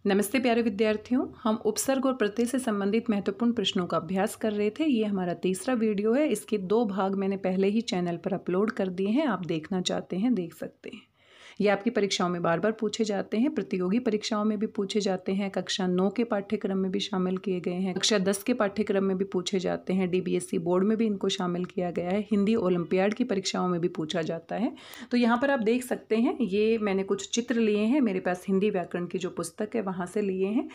नमस्ते प्यारे विद्यार्थियों, हम उपसर्ग और प्रत्यय से संबंधित महत्वपूर्ण प्रश्नों का अभ्यास कर रहे थे। ये हमारा तीसरा वीडियो है। इसके 2 भाग मैंने पहले ही चैनल पर अपलोड कर दिए हैं। आप देखना चाहते हैं देख सकते हैं। ये आपकी परीक्षाओं में बार बार पूछे जाते हैं, प्रतियोगी परीक्षाओं में भी पूछे जाते हैं, कक्षा 9 के पाठ्यक्रम में भी शामिल किए गए हैं, कक्षा 10 के पाठ्यक्रम में भी पूछे जाते हैं, DBSC बोर्ड में भी इनको शामिल किया गया है, हिंदी ओलंपियाड की परीक्षाओं में भी पूछा जाता है। तो यहाँ पर आप देख सकते हैं, ये मैंने कुछ चित्र लिए हैं, मेरे पास हिंदी व्याकरण की जो पुस्तक है वहाँ से लिए हैं।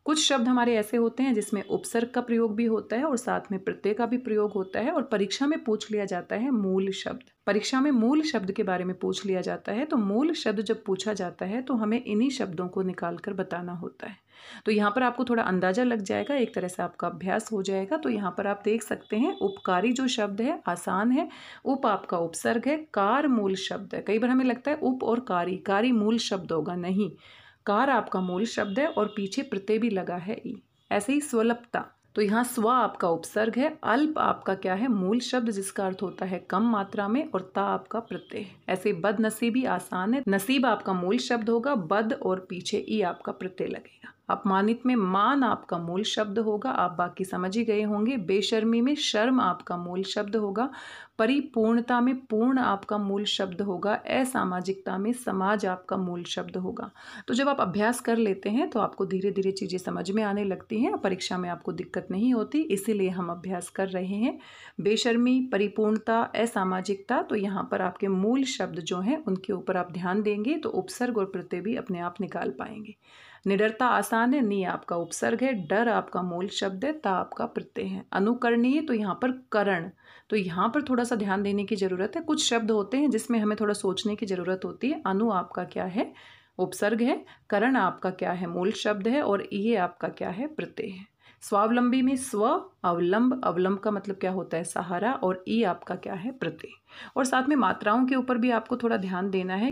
कुछ शब्द हमारे ऐसे होते हैं जिसमें उपसर्ग का प्रयोग भी होता है और साथ में प्रत्यय का भी प्रयोग होता है, और परीक्षा में पूछ लिया जाता है मूल शब्द। परीक्षा में मूल शब्द के बारे में पूछ लिया जाता है। तो मूल शब्द जब पूछा जाता है तो हमें इन्हीं शब्दों को निकाल कर बताना होता है। तो यहाँ पर आपको थोड़ा अंदाजा लग जाएगा, एक तरह से आपका अभ्यास हो जाएगा। तो यहाँ पर आप देख सकते हैं, उपकारी जो शब्द है आसान है। उप आपका उपसर्ग है, कार मूल शब्द है। कई बार हमें लगता है उप और कारी, कारी मूल शब्द होगा, नहीं, कार आपका मूल शब्द है और पीछे प्रत्यय भी लगा है ई। ऐसे ही स्वल्पता, तो यहाँ स्व आपका उपसर्ग है, अल्प आपका क्या है, मूल शब्द जिसका अर्थ होता है कम मात्रा में, और ता आपका प्रत्यय। ऐसे बदनसीबी आसान है, नसीब आपका मूल शब्द होगा, बद और पीछे ई आपका प्रत्यय लगेगा। अपमानित में मान आपका मूल शब्द होगा, आप बाकी समझ ही गए होंगे। बेशर्मी में शर्म आपका मूल शब्द होगा। परिपूर्णता में पूर्ण आपका मूल शब्द होगा। असामाजिकता में समाज आपका मूल शब्द होगा। तो जब आप अभ्यास कर लेते हैं तो आपको धीरे धीरे चीज़ें समझ में आने लगती हैं, परीक्षा में आपको दिक्कत नहीं होती, इसीलिए हम अभ्यास कर रहे हैं। बेशर्मी, परिपूर्णता, असामाजिकता, तो यहाँ पर आपके मूल शब्द जो हैं उनके ऊपर आप ध्यान देंगे तो उपसर्ग और प्रत्यय भी अपने आप निकाल पाएंगे। निडरता आसान है, नी आपका उपसर्ग है, डर आपका मूल शब्द है, ता आपका प्रत्यय है। अनुकरणीय, तो यहाँ पर करण, तो यहाँ पर थोड़ा सा ध्यान देने की ज़रूरत है। कुछ शब्द होते हैं जिसमें हमें थोड़ा सोचने की ज़रूरत होती है। अनु आपका क्या है, उपसर्ग है, करण आपका क्या है, मूल शब्द है, और ये आपका क्या है, प्रत्यय है। स्वावलंबी में स्व, अवलंब, अवलंब का मतलब क्या होता है, सहारा, और ई आपका क्या है, प्रत्यय। और साथ में मात्राओं के ऊपर भी आपको थोड़ा ध्यान देना है।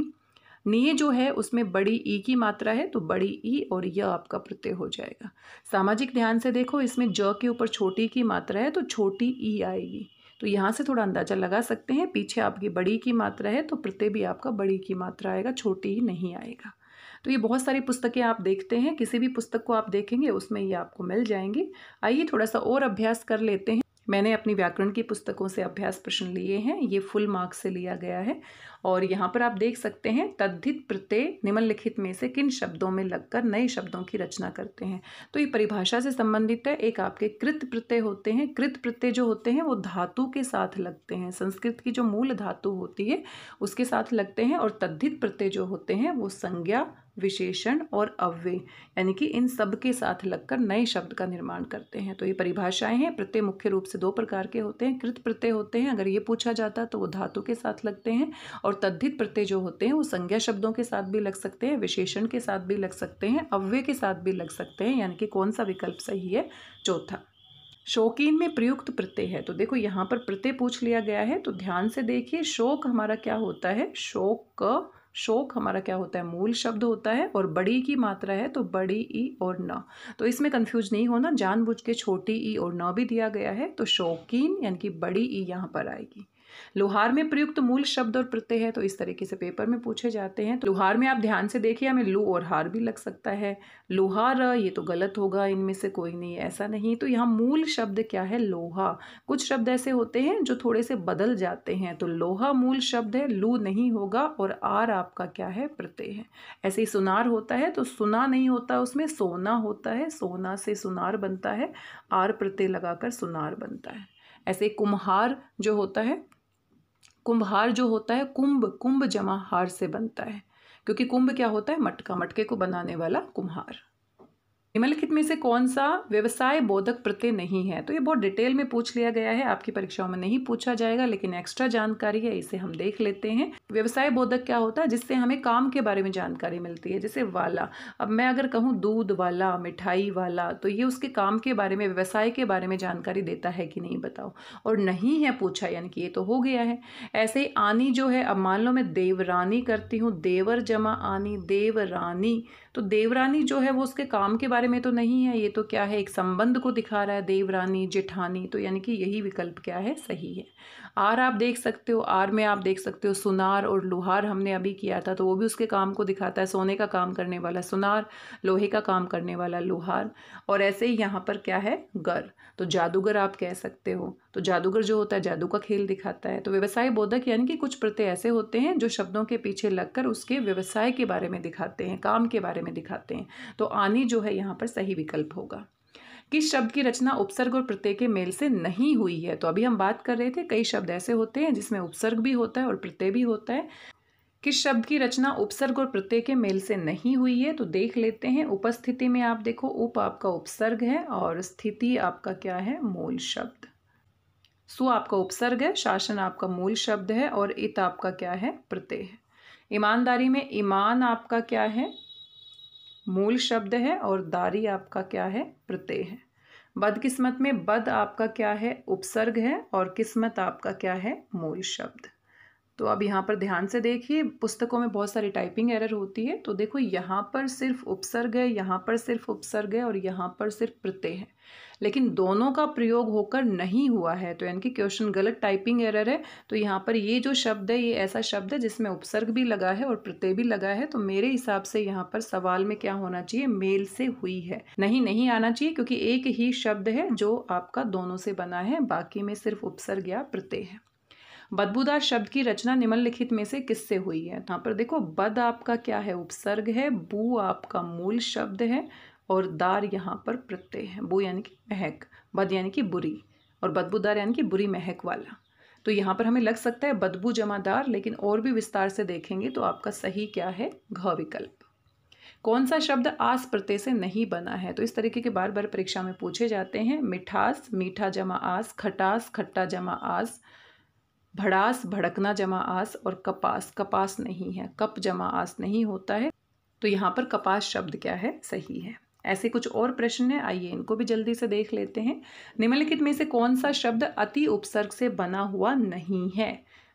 निये जो है उसमें बड़ी ई की मात्रा है तो बड़ी ई और य आपका प्रत्यय हो जाएगा। सामाजिक, ध्यान से देखो, इसमें ज के ऊपर छोटी की मात्रा है तो छोटी ई आएगी। तो यहाँ से थोड़ा अंदाजा लगा सकते हैं, पीछे आपकी बड़ी की मात्रा है तो प्रत्यय भी आपका बड़ी की मात्रा आएगा, छोटी ही नहीं आएगा। तो ये बहुत सारी पुस्तकें आप देखते हैं, किसी भी पुस्तक को आप देखेंगे उसमें ये आपको मिल जाएंगी। आइए थोड़ा सा और अभ्यास कर लेते हैं। मैंने अपनी व्याकरण की पुस्तकों से अभ्यास प्रश्न लिए हैं, ये फुल मार्क्स से लिया गया है। और यहाँ पर आप देख सकते हैं, तद्धित प्रत्यय निम्नलिखित में से किन शब्दों में लगकर नए शब्दों की रचना करते हैं। तो ये परिभाषा से संबंधित है। एक आपके कृत प्रत्यय होते हैं। कृत प्रत्यय जो होते हैं वो धातु के साथ लगते हैं, संस्कृत की जो मूल धातु होती है उसके साथ लगते हैं। और तद्धित प्रत्यय जो होते हैं वो संज्ञा, विशेषण और अव्यय, यानी कि इन सब के साथ लगकर नए शब्द का निर्माण करते हैं। तो ये परिभाषाएं हैं। प्रत्यय मुख्य रूप से 2 प्रकार के होते हैं। कृत प्रत्यय होते हैं, अगर ये पूछा जाता तो वो धातु के साथ लगते हैं, और तद्धित प्रत्यय जो होते हैं वो संज्ञा शब्दों के साथ भी लग सकते हैं, विशेषण के साथ भी लग सकते हैं, अव्यय के साथ भी लग सकते हैं। यानी कि कौन सा विकल्प सही है, चौथा। शौकीन में प्रयुक्त प्रत्यय है, तो देखो यहाँ पर प्रत्यय पूछ लिया गया है तो ध्यान से देखिए। शोक हमारा क्या होता है, शोक, शोक हमारा क्या होता है, मूल शब्द होता है, और बड़ी की मात्रा है तो बड़ी ई और न। तो इसमें कंफ्यूज नहीं होना, जानबूझ के छोटी ई और न भी दिया गया है। तो शौकीन यानी कि बड़ी ई यहाँ पर आएगी। लोहार में प्रयुक्त मूल शब्द और प्रत्यय है, तो इस तरीके से पेपर में पूछे जाते हैं। तो लोहार में आप ध्यान से देखिए, हमें लू और हार भी लग सकता है। लोहार, ये तो गलत होगा, इनमें से कोई नहीं, ऐसा नहीं। तो यहाँ मूल शब्द क्या है, लोहा। कुछ शब्द ऐसे होते हैं जो थोड़े से बदल जाते हैं, तो लोहा मूल शब्द है, लू नहीं होगा, और आर आपका क्या है, प्रत्यय है। ऐसे ही सुनार होता है तो सुना नहीं होता, उसमें सोना होता है, सोना से सुनार बनता है, आर प्रत्यय लगाकर सुनार बनता है। ऐसे कुम्हार जो होता है, कुम्हार जो होता है, कुंभ, कुंभ जमा हार से बनता है, क्योंकि कुंभ क्या होता है, मटका, मटके को बनाने वाला कुम्हार। निम्नलिखित में से कौन सा व्यवसाय बोधक प्रत्यय नहीं है, तो ये बहुत डिटेल में पूछ लिया गया है, आपकी परीक्षाओं में नहीं पूछा जाएगा, लेकिन एक्स्ट्रा जानकारी है, इसे हम देख लेते हैं। व्यवसाय बोधक क्या होता है, जिससे हमें काम के बारे में जानकारी मिलती है, जैसे वाला। अब मैं अगर कहूँ दूध वाला, मिठाई वाला, तो ये उसके काम के बारे में, व्यवसाय के बारे में जानकारी देता है कि नहीं, बताओ। और नहीं है पूछा, यानी कि ये तो हो गया है। ऐसे ही आनी जो है, अब मान लो मैं देवरानी करती हूँ, देवर जमा आनी, देवरानी, तो देवरानी जो है वो उसके काम के बारे में तो नहीं है, ये तो क्या है, एक संबंध को दिखा रहा है, देवरानी, जेठानी, तो यानी कि यही विकल्प क्या है, सही है। आर आप देख सकते हो, आर में आप देख सकते हो सुनार और लुहार हमने अभी किया था, तो वो भी उसके काम को दिखाता है। सोने का काम करने वाला सुनार, लोहे का काम करने वाला लुहार। और ऐसे ही यहाँ पर क्या है, गर, तो जादूगर आप कह सकते हो। तो जादूगर जो होता है जादू का खेल दिखाता है। तो व्यवसाय बोधक यानी कि कुछ प्रत्यय ऐसे होते हैं जो शब्दों के पीछे लगकर उसके व्यवसाय के बारे में दिखाते हैं, काम के बारे में दिखाते हैं। तो आनी जो है यहाँ पर सही विकल्प होगा। किस शब्द की रचना उपसर्ग और प्रत्यय के मेल से नहीं हुई है? तो अभी हम बात कर रहे थे कई शब्द ऐसे होते हैं जिसमें उपसर्ग भी होता है और प्रत्यय भी होता है। किस शब्द की रचना उपसर्ग और प्रत्यय के मेल से नहीं हुई है? तो देख लेते हैं। उपस्थिति में आप देखो, उप आपका उपसर्ग है और स्थिति आपका क्या है, मूल शब्द। सु आपका उपसर्ग है, शासन आपका मूल शब्द है और इत आपका क्या है, प्रत्यय है। ईमानदारी में ईमान आपका क्या है, मूल शब्द है और दारी आपका क्या है, प्रत्यय है। बदकिस्मत में बद आपका क्या है, उपसर्ग है और किस्मत आपका क्या है, मूल शब्द। तो अब यहाँ पर ध्यान से देखिए, पुस्तकों में बहुत सारी टाइपिंग एरर होती है। तो देखो यहाँ पर सिर्फ उपसर्ग है, यहाँ पर सिर्फ उपसर्ग है और यहाँ पर सिर्फ प्रत्यय है, लेकिन दोनों का प्रयोग होकर नहीं हुआ है। तो यानी कि क्वेश्चन गलत, टाइपिंग एरर है। तो यहाँ पर ये जो शब्द है ये ऐसा शब्द है जिसमें उपसर्ग भी लगा है और प्रत्यय भी लगा है। तो मेरे हिसाब से यहाँ पर सवाल में क्या होना चाहिए, मेल से हुई है। नहीं आना चाहिए, क्योंकि एक ही शब्द है जो आपका दोनों से बना है, बाकी में सिर्फ उपसर्ग या प्रत्यय है। बदबूदार शब्द की रचना निम्नलिखित में से किससे हुई है? यहाँ पर देखो, बद आपका क्या है, उपसर्ग है, बू आपका मूल शब्द है और दार यहाँ पर प्रत्यय है। बू यानी कि महक, बद यानी कि बुरी और बदबूदार यानी कि बुरी महक वाला। तो यहाँ पर हमें लग सकता है बदबू जमादार, लेकिन और भी विस्तार से देखेंगे तो आपका सही क्या है, घ विकल्प। कौन सा शब्द आस प्रत्यय से नहीं बना है? तो इस तरीके के बार बार परीक्षा में पूछे जाते हैं। मिठास, मीठा जमा आस, खटास, खट्टा जमा आस, भड़ास, भड़कना जमा आस और कपास, कपास नहीं है, कप जमा आस नहीं होता है। तो यहाँ पर कपास शब्द क्या है, सही है। ऐसे कुछ और प्रश्न है, आइए इनको भी जल्दी से देख लेते हैं। निम्नलिखित में से कौन सा शब्द अति उपसर्ग से बना हुआ नहीं है?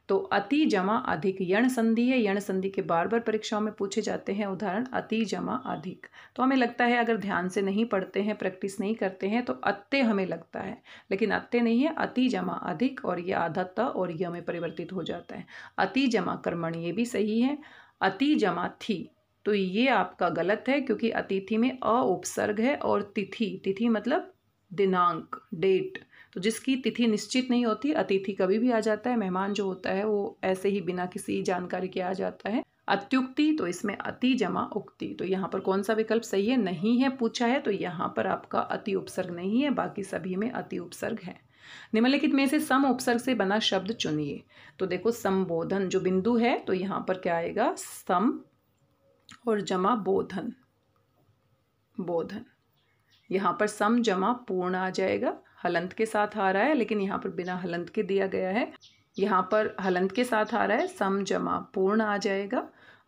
तो अति जमा अधिक यण संधि है। यण संधि के बार बार परीक्षाओं में पूछे जाते हैं उदाहरण, अति जमा अधिक। तो हमें लगता है अगर ध्यान से नहीं पढ़ते हैं, प्रैक्टिस नहीं करते हैं तो अत्ते हमें लगता है, लेकिन अत्ते नहीं है, अति जमा अधिक और ये आधा त और य में परिवर्तित हो जाता है। अति जमा कर्मण, ये भी सही है। अति जमा थी, तो ये आपका गलत है, क्योंकि अतिथि में अ उपसर्ग है और तिथि, तिथि मतलब दिनांक, डेट। तो जिसकी तिथि निश्चित नहीं होती, अतिथि कभी भी आ जाता है। मेहमान जो होता है वो ऐसे ही बिना किसी जानकारी के आ जाता है। अत्युक्ति, तो इसमें अति जमा उक्ति। तो यहाँ पर कौन सा विकल्प सही है, नहीं है पूछा है, तो यहाँ पर आपका अति उपसर्ग नहीं है, बाकी सभी में अति उपसर्ग है। निम्नलिखित में से सम उपसर्ग से बना शब्द चुनिए। तो देखो, संबोधन जो बिंदु है, तो यहाँ पर क्या आएगा, सम और जमा बोधन, बोधन। यहाँ पर सम जमा पूर्ण आ जाएगा, हलंत के साथ आ रहा है, लेकिन यहाँ पर बिना हलंत के दिया गया है। यहाँ पर हलंत के साथ आ रहा है, सम जमा पूर्ण आ जाएगा।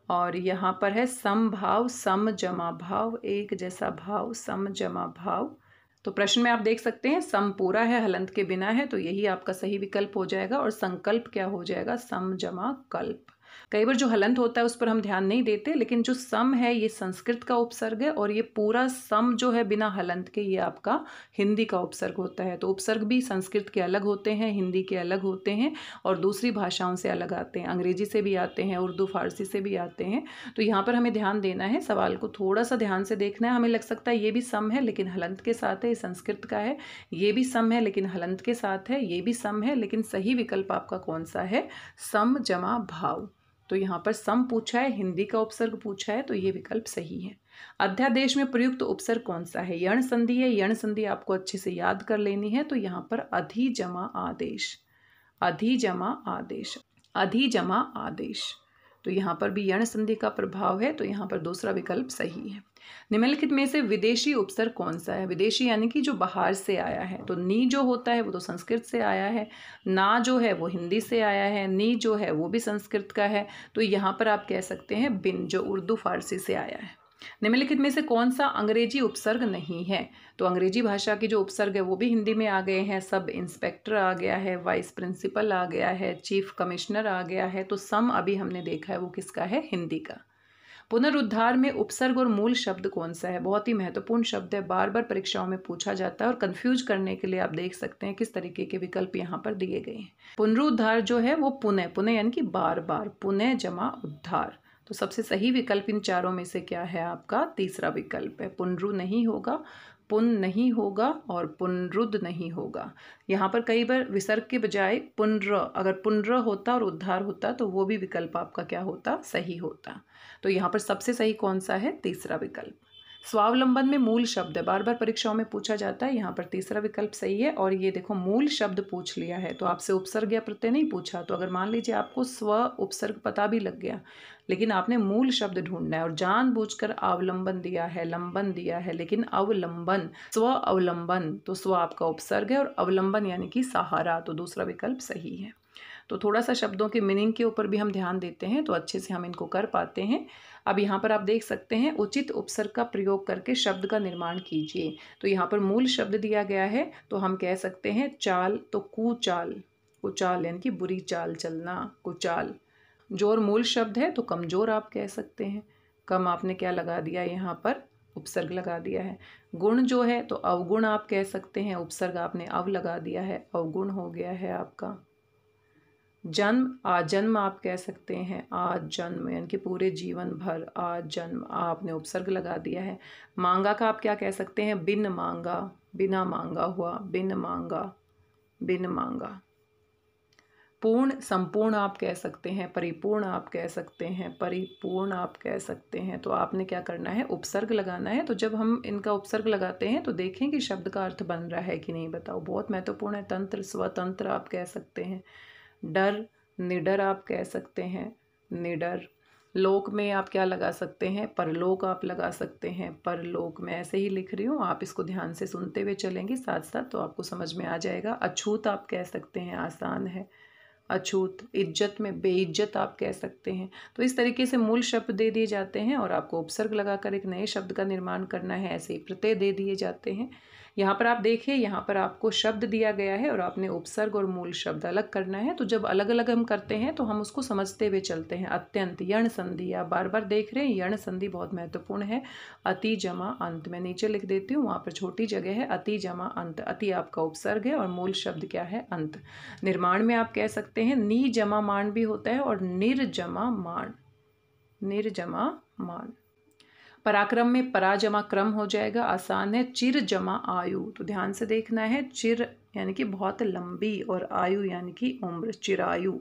और यहाँ पर है समभाव, सम जमा भाव, एक जैसा भाव, सम जमा भाव। तो प्रश्न में आप देख सकते हैं सम पूरा है, हलंत के बिना है, तो यही आपका सही विकल्प हो जाएगा। और संकल्प क्या हो जाएगा, सम जमा कल्प। कई बार जो हलंत होता है उस पर हम ध्यान नहीं देते, लेकिन जो सम है ये संस्कृत का उपसर्ग है और ये पूरा सम जो है बिना हलंत के, ये आपका हिंदी का उपसर्ग होता है। तो उपसर्ग भी संस्कृत के अलग होते हैं, हिंदी के अलग होते हैं और दूसरी भाषाओं से अलग आते हैं, अंग्रेजी से भी आते हैं, उर्दू फारसी से भी आते हैं। तो यहाँ पर हमें ध्यान देना है, सवाल को थोड़ा सा ध्यान से देखना है। हमें लग सकता है ये भी सम है लेकिन हलंत के साथ है, ये संस्कृत का है। ये भी सम है लेकिन हलंत के साथ है, ये भी सम है, लेकिन सही विकल्प आपका कौन सा है, सम जमा भाव। तो यहाँ पर सम पूछा है, हिंदी का उपसर्ग पूछा है, तो ये विकल्प सही है। अध्यादेश में प्रयुक्त उपसर्ग कौन सा है? यण संधि है। यण संधि आपको अच्छे से याद कर लेनी है। तो यहाँ पर अधि जमा आदेश, अधि जमा आदेश, अधि जमा आदेश। तो यहाँ पर भी यण संधि का प्रभाव है, तो यहाँ पर दूसरा विकल्प सही है। निम्नलिखित में से विदेशी उपसर्ग कौन सा है? विदेशी यानी कि जो बाहर से आया है। तो नी जो होता है वो तो संस्कृत से आया है, ना जो है वो हिंदी से आया है, नी जो है वो भी संस्कृत का है। तो यहाँ पर आप कह सकते हैं बिन, जो उर्दू फारसी से आया है। निम्नलिखित में से कौन सा अंग्रेजी उपसर्ग नहीं है? तो अंग्रेजी भाषा की जो उपसर्ग है वो भी हिंदी में आ गए हैं। सब इंस्पेक्टर आ गया है, वाइस प्रिंसिपल आ गया है, चीफ कमिश्नर आ गया है। तो सम अभी हमने देखा है वो किसका है, हिंदी का। पुनरुद्धार में उपसर्ग और मूल शब्द कौन सा है? बहुत ही महत्वपूर्ण शब्द है, बार बार परीक्षाओं में पूछा जाता है और कंफ्यूज करने के लिए आप देख सकते हैं किस तरीके के विकल्प यहाँ पर दिए गए हैं। पुनरुद्धार जो है वो पुनः, पुनः यानी कि बार बार, पुनः जमा उद्धार। तो सबसे सही विकल्प इन चारों में से क्या है? आपका तीसरा विकल्प है। पुनरु नहीं होगा, पुन नहीं होगा और पुनरुद्ध नहीं होगा। यहाँ पर कई बार विसर्ग के बजाय पुनर, अगर पुनर होता और उद्धार होता तो वो भी विकल्प आपका क्या होता? सही होता। तो यहाँ पर सबसे सही कौन सा है? तीसरा विकल्प। स्वावलंबन में मूल शब्द है, बार बार परीक्षाओं में पूछा जाता है, यहाँ पर तीसरा विकल्प सही है। और ये देखो मूल शब्द पूछ लिया है तो आपसे उपसर्ग या प्रत्यय नहीं पूछा। तो अगर मान लीजिए आपको स्व उपसर्ग पता भी लग गया लेकिन आपने मूल शब्द ढूंढना है और जानबूझकर अवलंबन दिया है, लंबन दिया है, लेकिन अवलंबन, स्व अवलंबन, तो स्व आपका उपसर्ग है और अवलंबन यानी कि सहारा, तो दूसरा विकल्प सही है। तो थोड़ा सा शब्दों के मीनिंग के ऊपर भी हम ध्यान देते हैं तो अच्छे से हम इनको कर पाते हैं। अब यहाँ पर आप देख सकते हैं उचित उपसर्ग का प्रयोग करके शब्द का निर्माण कीजिए। तो यहाँ पर मूल शब्द दिया गया है तो हम कह सकते हैं चाल, तो कुचाल, कुचाल यानी कि बुरी चाल चलना, कुचाल। जोर मूल शब्द है तो कमजोर आप कह सकते हैं। कम आपने क्या लगा दिया? यहाँ पर उपसर्ग लगा दिया है। गुण जो है तो अवगुण आप कह सकते हैं, उपसर्ग आपने अव लगा दिया है, अवगुण हो गया है आपका। जन्म, आजन्म आप कह सकते हैं, आज जन्म यानी कि पूरे जीवन भर, आज जन्म आपने उपसर्ग लगा दिया है। मांगा का आप क्या कह सकते हैं? बिन मांगा, बिना मांगा हुआ, बिन मांगा, बिन मांगा। पूर्ण, संपूर्ण आप कह सकते हैं, परिपूर्ण आप कह सकते हैं, परिपूर्ण आप कह सकते हैं। तो आपने क्या करना है? उपसर्ग लगाना है। तो जब हम इनका उपसर्ग लगाते हैं तो देखें कि शब्द का अर्थ बन रहा है कि नहीं, बताओ, बहुत महत्वपूर्ण है। तंत्र, स्वतंत्र आप कह सकते हैं। डर, निडर आप कह सकते हैं, निडर। लोक में आप क्या लगा सकते हैं? परलोक आप लगा सकते हैं, परलोक। मैं ऐसे ही लिख रही हूँ, आप इसको ध्यान से सुनते हुए चलेंगे साथ साथ तो आपको समझ में आ जाएगा। अछूत आप कह सकते हैं, आसान है, अछूत। इज्जत में बेइज्जत आप कह सकते हैं। तो इस तरीके से मूल शब्द दे दिए जाते हैं और आपको उपसर्ग लगाकर एक नए शब्द का निर्माण करना है। ऐसे ही प्रत्यय दे दिए जाते हैं। यहाँ पर आप देखिए, यहाँ पर आपको शब्द दिया गया है और आपने उपसर्ग और मूल शब्द अलग करना है। तो जब अलग अलग हम करते हैं तो हम उसको समझते हुए चलते हैं। अत्यंत, यण संधि आप बार बार देख रहे हैं, यण संधि बहुत महत्वपूर्ण है। अति जमा अंत, मैं नीचे लिख देती हूँ, वहाँ पर छोटी जगह है। अति जमा अंत, अति आपका उपसर्ग है और मूल शब्द क्या है? अंत। निर्माण में आप कह सकते हैं नी जमा मान भी होता है और निर्जमा मान, निर्जमा मान। पराक्रम में परा जमा क्रम हो जाएगा, आसान है। चिर जमा आयु, तो ध्यान से देखना है। चिर यानी कि बहुत लंबी और आयु यानी कि उम्र, चिरायु।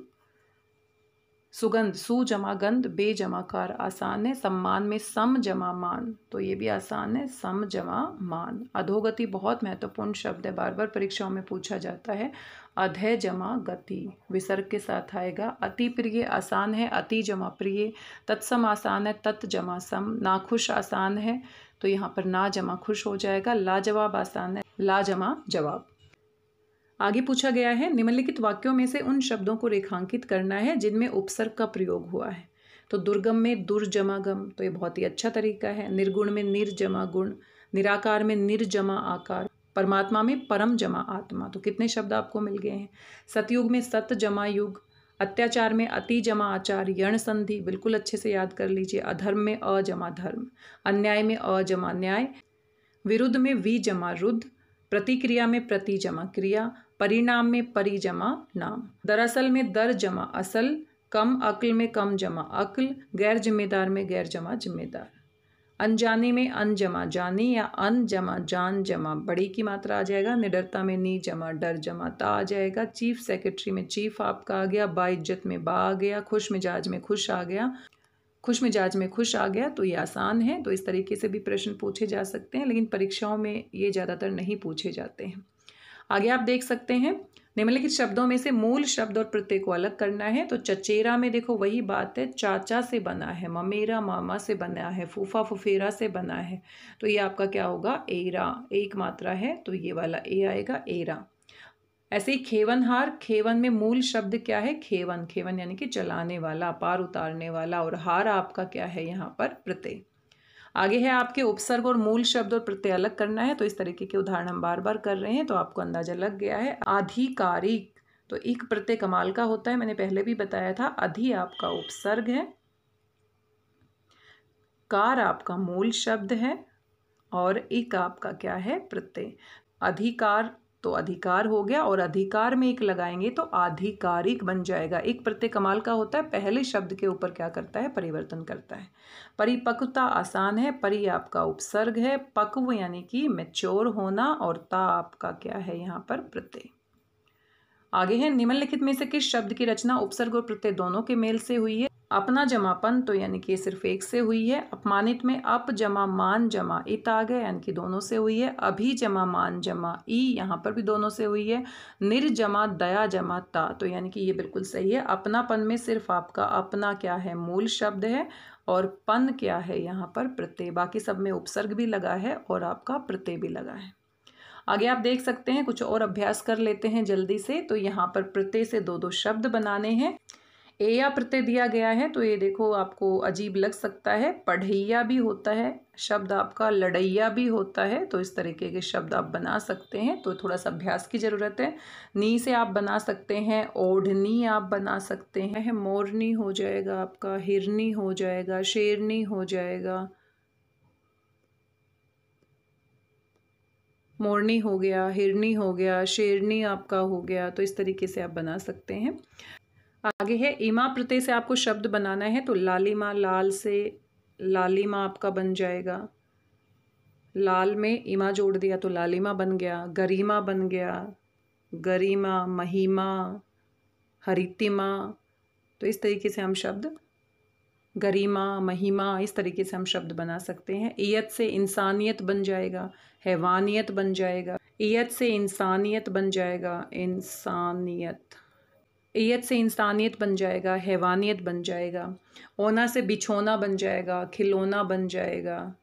सुगंध, सु जमा गंध, बे जमा कार, आसान है। सम्मान में सम जमा मान, तो ये भी आसान है, सम जमा मान। अधोगति बहुत महत्वपूर्ण शब्द है, बार बार परीक्षाओं में पूछा जाता है। अधय जमा गति, विसर्ग के साथ आएगा। अति प्रिय आसान है, अति जमा प्रिय। तत्सम आसान है, तत् जमा सम। नाखुश आसान है तो यहाँ पर ना जमा खुश हो जाएगा। लाजवाब आसान है, ला जमा जवाब। आगे पूछा गया है निम्नलिखित वाक्यों में से उन शब्दों को रेखांकित करना है जिनमें उपसर्ग का प्रयोग हुआ है। तो दुर्गम में दुर जमा गम, तो ये बहुत ही अच्छा तरीका है। निर्गुण में निर जमा गुण, निराकार में निर जमा आकार, परमात्मा में परम जमा आत्मा। तो कितने शब्द आपको मिल गए हैं। सतयुग में सत जमा युग, अत्याचार में अति जमा आचार, यण संधि बिल्कुल अच्छे से याद कर लीजिए। अधर्म में अ जमा धर्म, अन्याय में अ जमा न्याय, विरुद्ध में वी जमा रुद्ध, प्रतिक्रिया में प्रति जमा क्रिया, परिणाम में परि जमा नाम। दरअसल में दर जमा असल, कम अक्ल में कम जमा अक्ल, गैर जिम्मेदार में गैर जमा जिम्मेदार। अनजाने में अन जमा जानी या अन जमा जान जमा बड़ी की मात्रा आ जाएगा। निडरता में नी जमा डर जमा ता आ जाएगा। चीफ सेक्रेटरी में चीफ आपका आ गया। बाइज्जत में बा आ गया। खुश मिजाज में खुश आ गया, खुश मिजाज में खुश आ गया। तो ये आसान है। तो इस तरीके से भी प्रश्न पूछे जा सकते हैं लेकिन परीक्षाओं में ये ज़्यादातर नहीं पूछे जाते हैं। आगे आप देख सकते हैं निम्नलिखित शब्दों में से मूल शब्द और प्रत्यय को अलग करना है। तो चचेरा में देखो वही बात है, चाचा से बना है, ममेरा मामा से बना है, फूफा फुफेरा से बना है। तो ये आपका क्या होगा? एरा, एक मात्रा है तो ये वाला ए आएगा, एरा। ऐसे ही खेवनहार, खेवन में मूल शब्द क्या है? खेवन, खेवन यानी कि चलाने वाला, पार उतारने वाला, और हार आपका क्या है यहाँ पर? प्रत्यय। आगे है आपके उपसर्ग और मूल शब्द और प्रत्यय अलग करना है। तो इस तरीके के उदाहरण हम बार बार कर रहे हैं तो आपको अंदाजा लग गया है। आधिकारिक, तो एक प्रत्यय कमाल का होता है, मैंने पहले भी बताया था। अधि आपका उपसर्ग है, कार आपका मूल शब्द है और इक आपका क्या है, प्रत्यय। अधिकार तो अधिकार हो गया और अधिकार में एक लगाएंगे तो आधिकारिक बन जाएगा। एक प्रत्यय कमाल का होता है, पहले शब्द के ऊपर क्या करता है, परिवर्तन करता है। परिपक्वता आसान है, परि आपका उपसर्ग है, पक्व यानी कि मैच्योर होना, और ता आपका क्या है यहाँ पर, प्रत्यय। आगे है, निम्नलिखित में से किस शब्द की रचना उपसर्ग और प्रत्यय दोनों के मेल से हुई है। अपना जमापन तो यानी कि सिर्फ एक से हुई है। अपमानित में अप जमा मान जमा इत आ गए यानी कि दोनों से हुई है। अभी जमा मान जमा ई, यहाँ पर भी दोनों से हुई है। निर्जमा दया जमा ता, तो यानी कि ये बिल्कुल सही है। अपनापन में सिर्फ आपका अपना क्या है, मूल शब्द है, और पन क्या है यहाँ पर, प्रत्यय। बाकी सब में उपसर्ग भी लगा है और आपका प्रत्यय भी लगा है। आगे आप देख सकते हैं, कुछ और अभ्यास कर लेते हैं जल्दी से। तो यहाँ पर प्रत्यय से दो दो शब्द बनाने हैं। ए या प्रत्यय दिया गया है तो ये देखो आपको अजीब लग सकता है, पढ़ैया भी होता है शब्द आपका, लड़ैया भी होता है, तो इस तरीके के शब्द आप बना सकते हैं। तो थोड़ा सा अभ्यास की ज़रूरत है। नी से आप बना सकते हैं, ओढ़नी आप बना सकते हैं, मोरनी हो जाएगा आपका, हिरनी हो जाएगा, शेरनी हो जाएगा, मोरनी हो गया, हिरनी हो गया, शेरनी आपका हो गया। तो इस तरीके से आप बना सकते हैं। आगे है, इमा प्रत्यय से आपको शब्द बनाना है। तो लालिमा, लाल से लालिमा आपका बन जाएगा। लाल में इमा जोड़ दिया तो लालिमा बन गया। गरिमा बन गया, गरिमा, महिमा, हरितिमा। तो इस तरीके से हम शब्द, गरिमा, महिमा, इस तरीके से हम शब्द बना सकते हैं। इयत से इंसानियत बन जाएगा, हैवानियत बन जाएगा। इयत से इंसानियत बन जाएगा, इंसानियत। इयत से इंसानियत बन जाएगा, हैवानियत बन जाएगा। ओना से बिछोना बन जाएगा, खिलौना बन जाएगा,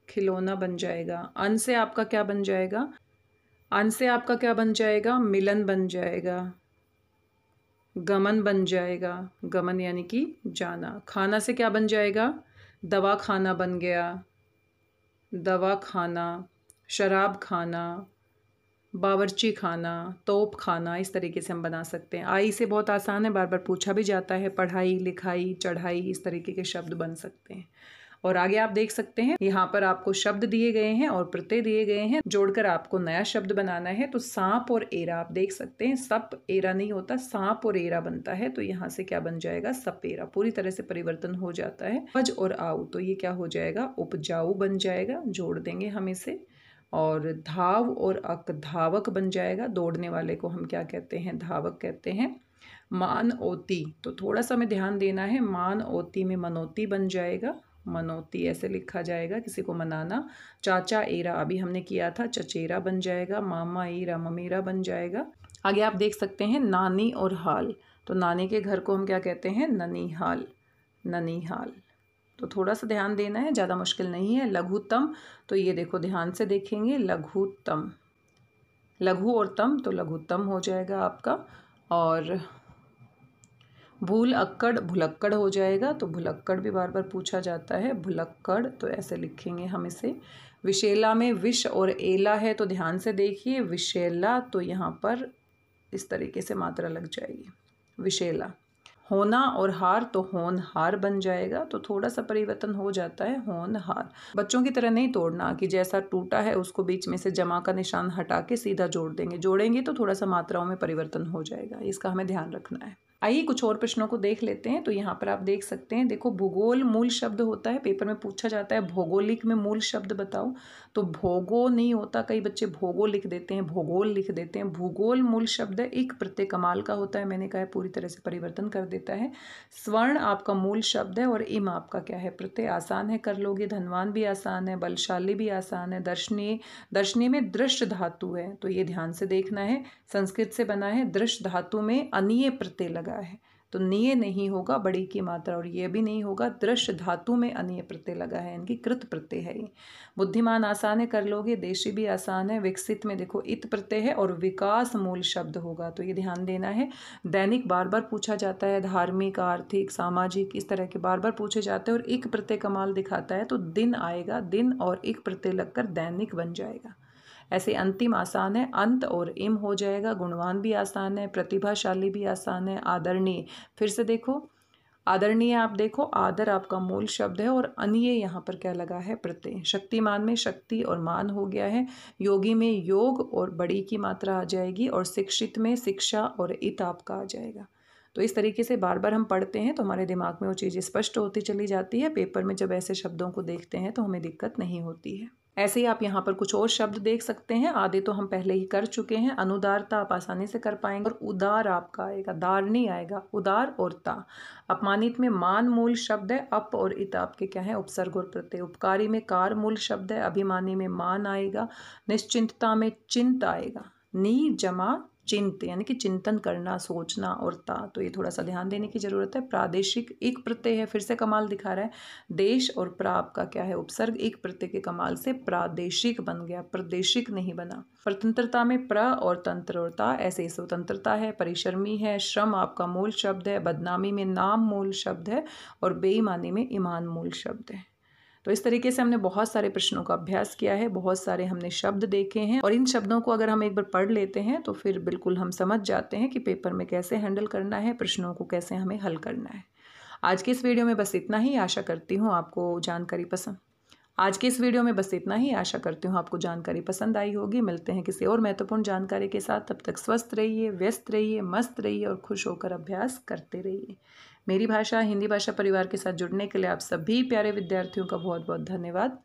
खिलौना बन जाएगा। अन से आपका क्या बन जाएगा, अन से आपका क्या बन जाएगा, मिलन बन जाएगा। गमन बन जाएगा, गमन यानी कि जाना। खाना से क्या बन जाएगा, दवा खाना बन गया, दवा खाना। शराब खाना, बावर्ची खाना, तोप खाना, इस तरीके से हम बना सकते हैं। आई से बहुत आसान है, बार बार पूछा भी जाता है। पढ़ाई, लिखाई, चढ़ाई, इस तरीके के शब्द बन सकते हैं। और आगे आप देख सकते हैं, यहाँ पर आपको शब्द दिए गए हैं और प्रत्यय दिए गए हैं, जोड़कर आपको नया शब्द बनाना है। तो सांप और एरा आप देख सकते हैं, सप एरा नहीं होता, सांप और एरा बनता है। तो यहाँ से क्या बन जाएगा, सपेरा। पूरी तरह से परिवर्तन हो जाता है। उपज और आऊ, तो ये क्या हो जाएगा, उपजाऊ बन जाएगा, जोड़ देंगे हम इसे। और धाव और अक, धावक बन जाएगा। दौड़ने वाले को हम क्या कहते हैं, धावक कहते हैं। मान ओती, तो थोड़ा सा हमें ध्यान देना है। मान ओती में मनोती बन जाएगा, मनोती ऐसे लिखा जाएगा, किसी को मनाना। चाचा एरा अभी हमने किया था, चचेरा बन जाएगा। मामा एरा, ममेरा बन जाएगा। आगे आप देख सकते हैं, नानी और हाल, तो नानी के घर को हम क्या कहते हैं, ननिहाल, ननिहाल। तो थोड़ा सा ध्यान देना है, ज़्यादा मुश्किल नहीं है। लघुतम, तो ये देखो ध्यान से देखेंगे, लघुतम, लघु और तम, तो लघुतम हो जाएगा आपका। और भूल अक्कड़, भुलक्कड़ हो जाएगा। तो भुलक्कड़ भी बार बार पूछा जाता है, भुलक्कड़, तो ऐसे लिखेंगे हम इसे। विशेला में विष और एला है, तो ध्यान से देखिए, विशेला, तो यहाँ पर इस तरीके से मात्रा लग जाएगी, विशेला। होना और हार, तो होन हार बन जाएगा। तो थोड़ा सा परिवर्तन हो जाता है, होन हार। बच्चों की तरह नहीं तोड़ना कि जैसा टूटा है उसको बीच में से जमा का निशान हटा के सीधा जोड़ देंगे। जोड़ेंगे तो थोड़ा सा मात्राओं में परिवर्तन हो जाएगा, इसका हमें ध्यान रखना है। आइए कुछ और प्रश्नों को देख लेते हैं। तो यहाँ पर आप देख सकते हैं, देखो भूगोल मूल शब्द होता है, पेपर में पूछा जाता है भौगोलिक में मूल शब्द बताओ। तो भोगो नहीं होता, कई बच्चे भोगो लिख देते हैं, भूगोल लिख देते हैं। भूगोल मूल शब्द है, एक प्रत्यय कमाल का होता है, मैंने कहा पूरी तरह से परिवर्तन कर देता है। स्वर्ण आपका मूल शब्द है और इम आपका क्या है, प्रत्यय। आसान है, कर लोगे। धनवान भी आसान है, बलशाली भी आसान है। दर्शनीय, दर्शनीय में दृश्य धातु है, तो ये ध्यान से देखना है, संस्कृत से बना है। दृश्य धातु में अनीय प्रत्यय लगा है, तो निय नहीं होगा, बड़ी की मात्रा, और ये भी नहीं होगा। दृश्य धातु में अनीय प्रत्यय लगा है, इनकी कृत प्रत्यय है ये। बुद्धिमान आसान है, कर लोगे। देशी भी आसान है। विकसित में देखो इत प्रत्यय है और विकास मूल शब्द होगा, तो ये ध्यान देना है। दैनिक बार बार पूछा जाता है, धार्मिक, आर्थिक, सामाजिक, इस तरह के बार बार पूछे जाते हैं। और एक प्रत्यय कमाल दिखाता है, तो दिन आएगा, दिन और एक प्रत्यय लगकर दैनिक बन जाएगा। ऐसे अंतिम आसान है, अंत और इम हो जाएगा। गुणवान भी आसान है, प्रतिभाशाली भी आसान है। आदरणीय, फिर से देखो, आदरणीय आप देखो, आदर आपका मूल शब्द है और अनीय यहाँ पर क्या लगा है, प्रत्यय। शक्तिमान में शक्ति और मान हो गया है। योगी में योग और बड़ी की मात्रा आ जाएगी और शिक्षित में शिक्षा और इत आपका आ जाएगा। तो इस तरीके से बार बार हम पढ़ते हैं तो हमारे दिमाग में वो चीज़ स्पष्ट होती चली जाती है। पेपर में जब ऐसे शब्दों को देखते हैं तो हमें दिक्कत नहीं होती है। ऐसे ही आप यहाँ पर कुछ और शब्द देख सकते हैं। आधे तो हम पहले ही कर चुके हैं। अनुदारता आप आसानी से कर पाएंगे और उदार आपका आएगा, दार नहीं आएगा, उदार और ता। अपमानित में मान मूल शब्द है, अप और इत आपके क्या है, उपसर्ग और प्रत्यय। उपकारी में कार मूल शब्द है, अभिमानी में मान आएगा। निश्चिंतता में चिंत आएगा, नी जमा चिंत यानी कि चिंतन करना, सोचना और ता। तो ये थोड़ा सा ध्यान देने की जरूरत है। प्रादेशिक एक प्रत्यय है, फिर से कमाल दिखा रहा है। देश और प्रा आपका क्या है, उपसर्ग। एक प्रत्यय के कमाल से प्रादेशिक बन गया, प्रदेशिक नहीं बना। स्वतंत्रता में प्र और तंत्र और ता, ऐसे स्वतंत्रता है। परिश्रमी है, श्रम आपका मूल शब्द है। बदनामी में नाम मूल शब्द है और बेईमानी में ईमान मूल शब्द है। तो इस तरीके से हमने बहुत सारे प्रश्नों का अभ्यास किया है, बहुत सारे हमने शब्द देखे हैं और इन शब्दों को अगर हम एक बार पढ़ लेते हैं तो फिर बिल्कुल हम समझ जाते हैं कि पेपर में कैसे हैंडल करना है, प्रश्नों को कैसे हमें हल करना है। आज के इस वीडियो में बस इतना ही। आशा करती हूँ आपको जानकारी पसंद आई होगी। मिलते हैं किसी और महत्वपूर्ण जानकारी के साथ। तब तक स्वस्थ रहिए, व्यस्त रहिए, मस्त रहिए और खुश होकर अभ्यास करते रहिए। मेरी भाषा हिंदी भाषा परिवार के साथ जुड़ने के लिए आप सभी प्यारे विद्यार्थियों का बहुत बहुत धन्यवाद।